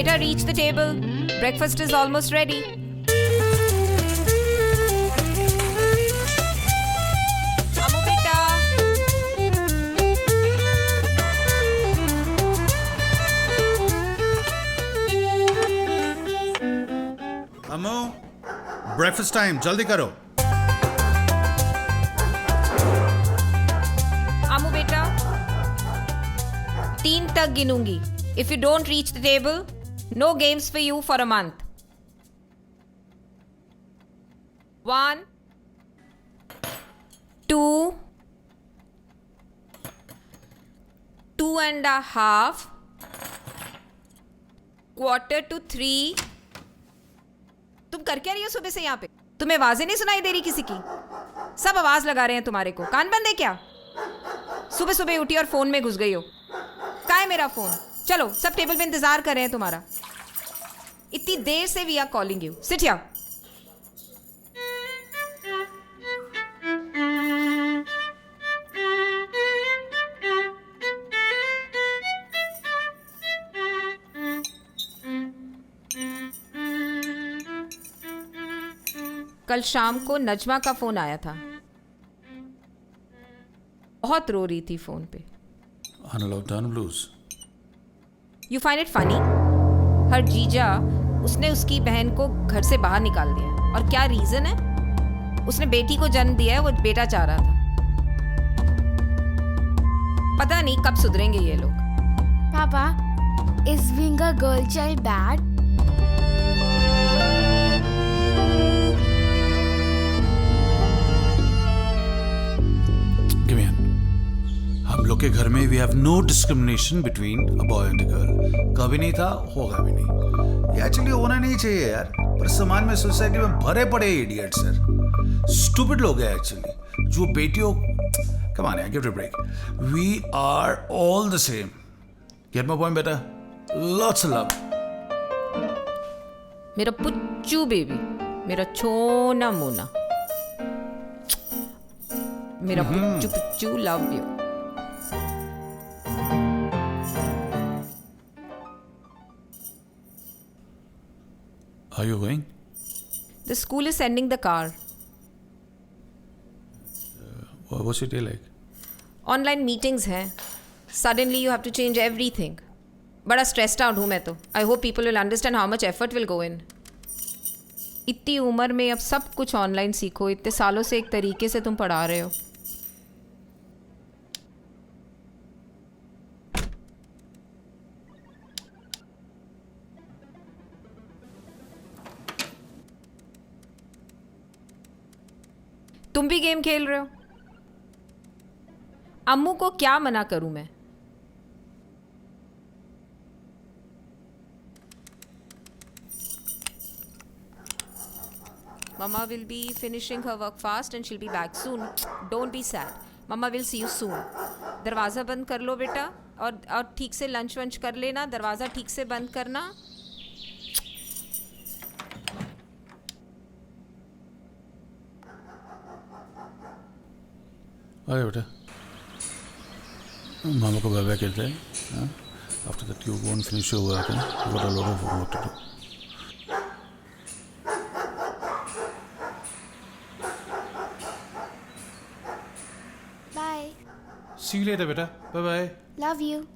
Beta, reach the table. Breakfast is almost ready. Ammu beta. Ammu breakfast time जल्दी करो। Ammu beta. 3 तक गिनूंगी. If you don't reach the table, no games for you for a month. 1, 2, 2.5, 2:45. तुम कर क्या रही हो सुबह से यहाँ पे? तुम्हें आवाजें नहीं सुनाई दे रही किसी की? सब आवाज लगा रहे हैं तुम्हारे को। कान बंद है क्या? सुबह सुबह उठी और फोन में घुस गई हो। कहाँ है मेरा फोन? चलो, सब टेबल पे इंतजार कर रहे हैं तुम्हारा। इतनी देर से we are calling you. Sit here. कल शाम को नजमा का फोन आया था। बहुत रो रही थी फोन पे। Unlockdown blues. You find it funny? हर जीजा उसने उसकी बहन को घर से बाहर निकाल दिया। और क्या रीजन है? उसने बेटी को जन्म दिया है, वो बेटा चाह रहा था। पता नहीं कब सुधरेंगे ये लोग। Papa, is being a girl child bad? Give me hand. हम लोग के घर में we have no discrimination between a boy and a girl. कभी नहीं था, होगा भी नहीं। ये एक्चुअली होना नहीं चाहिए यार, पर समाज में, सोसाइटी में भरे पड़े इडियट्स सर, स्टूपिड लोग हैं एक्चुअली, जो बेटियों, कम ऑन यार, give it a break. We are all the same. Get my point बेटा? Lots of love. मेरा पुच्चू बेबी, मेरा छोना मोना, मेरा पुच्चू पुच्चू, love you. Are you going? The school is sending the car. What's your day like? Online meetings हैं। Suddenly you have to change everything. बड़ा स्ट्रेस्ड आउट हूँ मैं तो। I hope people will understand how much effort will go in. इतनी उम्र में अब सब कुछ ऑनलाइन सीखो। इतने सालों से एक तरीके से तुम पढ़ा रहे हो। तुम भी गेम खेल रहे हो। अम्मू को क्या मना करूं मैं? Mama will be finishing her work fast and she'll be back soon. Don't be sad. Mama will see you soon. दरवाज़ा बंद कर लो बेटा, और ठीक से लंच वंच कर लेना। दरवाज़ा ठीक से बंद करना। अरे बेटा, मामा को बाय बाय कहते हैं। After that you go and finish your work. You got a lot of work to do. Bye. See you later बेटा, बाय बाय। Love you.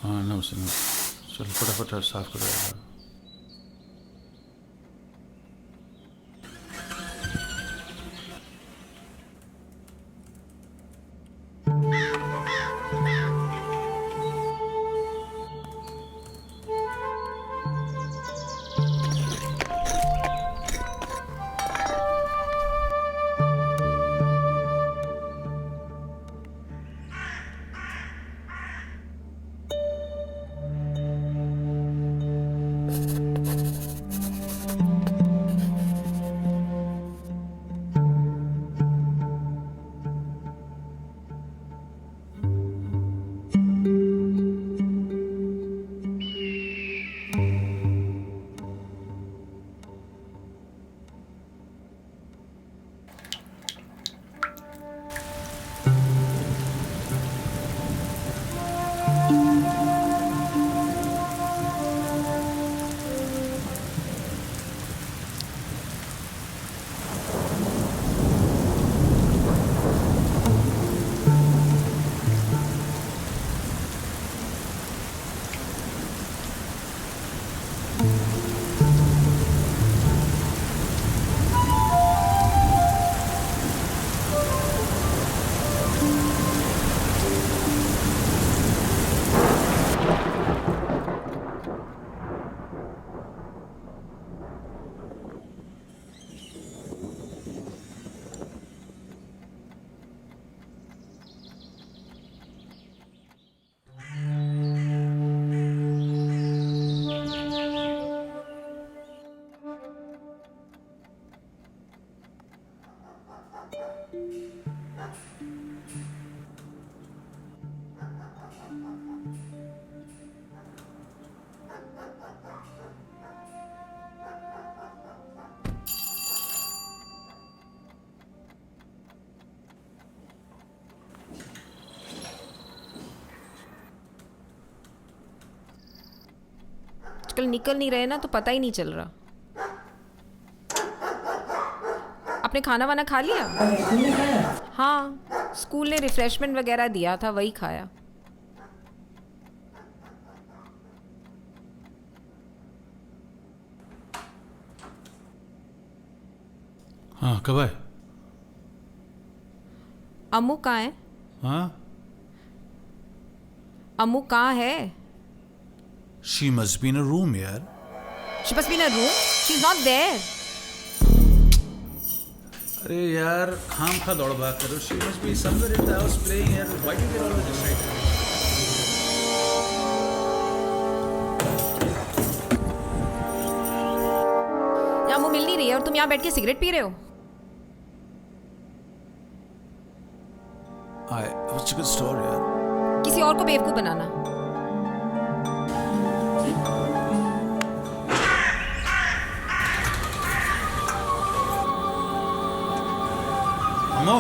हाँ नमस्ते। चल फटाफट साफ करो। आजकल निकल नहीं रहे ना तो पता ही नहीं चल रहा। आपने खाना वाना खा लिया? हाँ, स्कूल ने रिफ्रेशमेंट वगैरह दिया था, वही खाया। हाँ, कब आए? अम्मू कहाँ है? हाँ, अम्मू कहाँ है? She must be in a room यार। She must be in a room. She's not there. अरे यार, खाम खा दौड़ भाग करो। She must be somewhere in the house playing यार। Why do you always decide? यहाँ अम्मू मिल नहीं रही है और तुम यहाँ बैठ के सिगरेट पी रहे हो। आई व्हाट्स अ गुड स्टोरी यार। किसी और को बेवकूफ बनाना। अम्मू,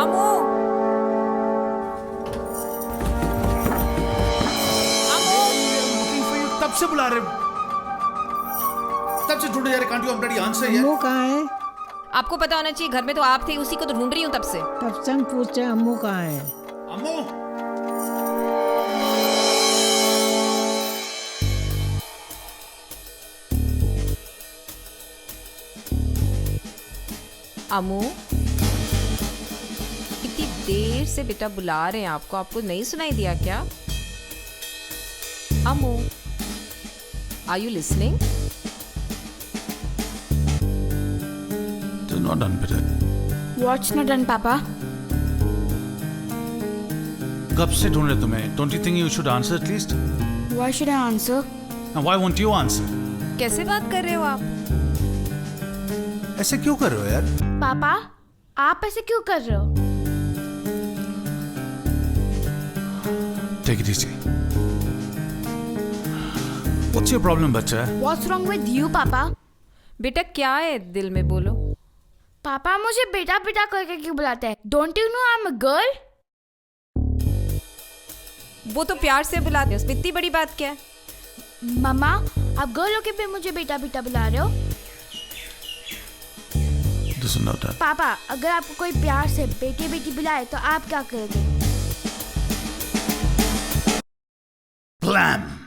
अम्मू, अम्मू, looking for you, तब से बुला रहे, तब से ढूंढे जा रहे। can't you already answer यार? अम्मू कहाँ है? आपको पता होना चाहिए, घर में तो आप थे, उसी को तो ढूंढ रही हूँ तब से। तब से हम पूछ रहे हैं अम्मू कहाँ है? अम्मू, अम्मू, इतनी देर से बेटा बुला रहे हैं आपको, आपको नहीं सुनाई दिया क्या? Ammu, are you listening? they're not done better. What's not done, Papa? कब से ढूंढ रहे तुम्हें? Don't you think you should answer at least? Why should I answer? And why won't you answer? कैसे बात कर रहे हो आप? ऐसे क्यों कर रहे हो यार? पापा, आप ऐसे क्यों कर रहे हो? Take it easy. What's your problem, बच्चा? What's wrong with you, पापा? बेटा क्या है दिल में, बोलो। पापा मुझे बेटा बेटा करके क्यों बुलाते हैं? Don't you know I'm a girl? वो तो प्यार से बुलाते हैं, उसमें इतनी बड़ी बात क्या है? मम्मा, आप गर्ल होके भी मुझे बेटा बेटा बुला रहे हो? This is not done. पापा, अगर आपको कोई प्यार से बेटी बेटी बुलाए तो आप क्या करोगे? Blam!